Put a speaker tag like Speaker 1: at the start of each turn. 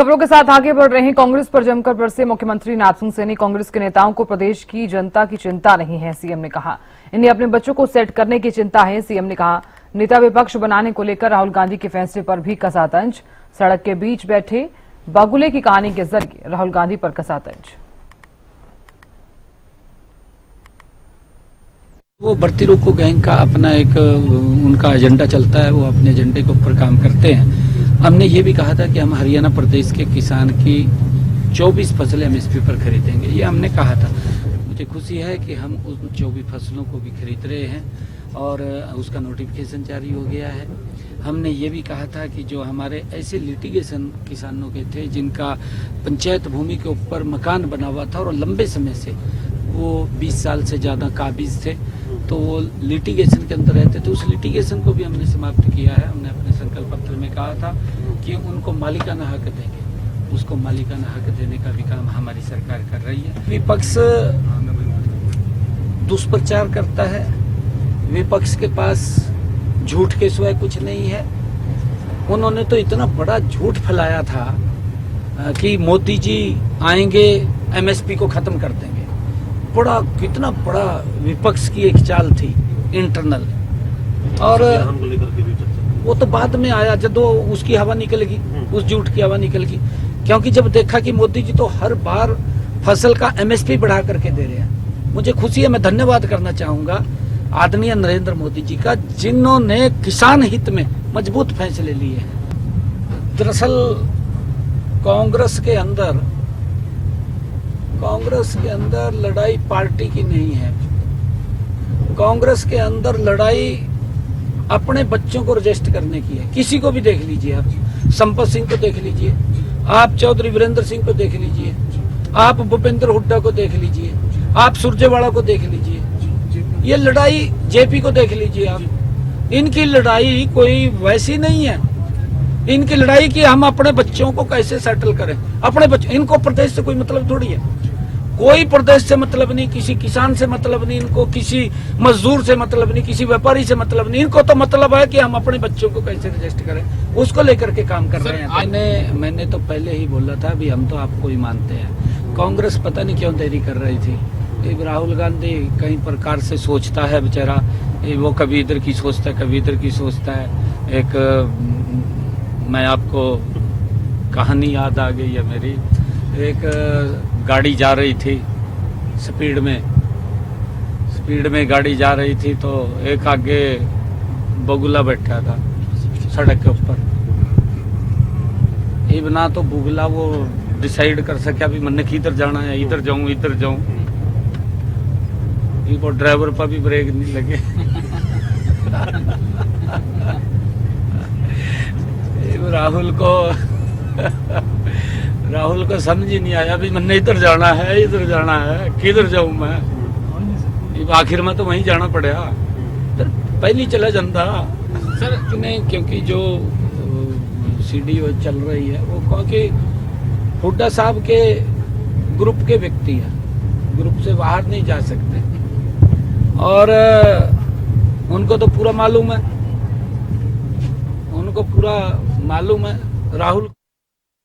Speaker 1: खबरों के साथ आगे बढ़ रहे हैं। कांग्रेस पर जमकर बरसे मुख्यमंत्री नाथसिंह सैनी। कांग्रेस के नेताओं को प्रदेश की जनता की चिंता नहीं है, सीएम ने कहा। इन्हें अपने बच्चों को सेट करने की चिंता है, सीएम ने कहा। नेता विपक्ष बनाने को लेकर राहुल गांधी के फैसले पर भी कसा तंज। सड़क के बीच बैठे बागुले की कहानी के जरिए राहुल गांधी पर कसा तंज।
Speaker 2: वो बढ़ती रोको गैंग का अपना एक उनका एजेंडा चलता है, वो अपने एजेंडे के ऊपर काम करते हैं। हमने ये भी कहा था कि हम हरियाणा प्रदेश के किसान की 24 फसलें एमएसपी पर खरीदेंगे, ये हमने कहा था। मुझे खुशी है कि हम उन 24 फसलों को भी खरीद रहे हैं और उसका नोटिफिकेशन जारी हो गया है। हमने ये भी कहा था कि जो हमारे ऐसे लिटिगेशन किसानों के थे जिनका पंचायत भूमि के ऊपर मकान बना हुआ था और लंबे समय से वो 20 साल से ज़्यादा काबिज थे, तो वो लिटिगेशन के अंदर रहते थे, उस लिटिगेशन को भी हमने समाप्त किया है। हमने अपने संकल्प पत्र में कहा था कि उनको मालिकाना हक देंगे, उसको मालिकाना हक देने का भी काम हमारी सरकार कर रही है। विपक्ष दुष्प्रचार करता है, विपक्ष के पास झूठ के सिवाय कुछ नहीं है। उन्होंने तो इतना बड़ा झूठ फैलाया था कि मोदी जी आएंगे एमएसपी को खत्म कर देंगे। बड़ा कितना बड़ा विपक्ष की एक चाल थी इंटरनल, और वो तो बाद में आया जब उसकी हवा निकलेगी, उस झूठ की हवा निकलेगी। क्योंकि जब देखा कि मोदी जी तो हर बार फसल का एमएसपी बढ़ा करके दे रहे हैं। मुझे खुशी है, मैं धन्यवाद करना चाहूंगा आदरणीय नरेंद्र मोदी जी का, जिन्होंने किसान हित में मजबूत फैसले लिए हैं। दरअसल कांग्रेस के अंदर लड़ाई पार्टी की नहीं है। कांग्रेस के अंदर लड़ाई अपने बच्चों को रजिस्ट करने की है। किसी को भी देख लीजिए, आप संपत सिंह को देख लीजिए, आप चौधरी वीरेंद्र सिंह को देख लीजिए, आप भूपेंद्र हुड्डा को देख लीजिए, आप सुरजेवाला को देख लीजिए, ये लड़ाई जेपी को देख लीजिए आप। इनकी लड़ाई कोई वैसी नहीं है। इनकी लड़ाई की हम अपने बच्चों को कैसे सेटल करें, अपने बच्चों। इनको प्रदेश से कोई मतलब थोड़ी है, कोई प्रदेश से मतलब नहीं, किसी किसान से मतलब नहीं, इनको किसी मजदूर से मतलब नहीं, किसी व्यापारी से मतलब नहीं। इनको तो मतलब है कि हम अपने बच्चों को कैसे रजिस्ट करें, उसको लेकर के काम कर रहे हैं। मैंने तो पहले ही बोला था, भी हम तो आपको ही मानते हैं। कांग्रेस पता नहीं क्यों देरी कर रही थी। राहुल गांधी कई प्रकार से सोचता है बेचारा, वो कभी इधर की सोचता है, कभी इधर की सोचता है। एक मैं आपको कहानी याद आ गई है मेरी। एक गाड़ी जा रही थी स्पीड में गाड़ी जा रही थी, तो एक आगे बगुला बैठा था सड़क के ऊपर। इबना तो बुगला वो डिसाइड कर सका भी मैंने किधर जाना है, इधर जाऊं। वो ड्राइवर पर भी ब्रेक नहीं लगे। राहुल को समझ ही नहीं आया भी मैंने इधर जाना है, किधर जाऊं मैं। आखिर में तो वहीं जाना पड़ा, तो पहले चला जाता सर नहीं, क्योंकि जो सीडीओ चल रही है वो क्योंकि हुड्डा साहब के ग्रुप के व्यक्ति है, ग्रुप से बाहर नहीं जा सकते, और उनको तो पूरा मालूम है, राहुल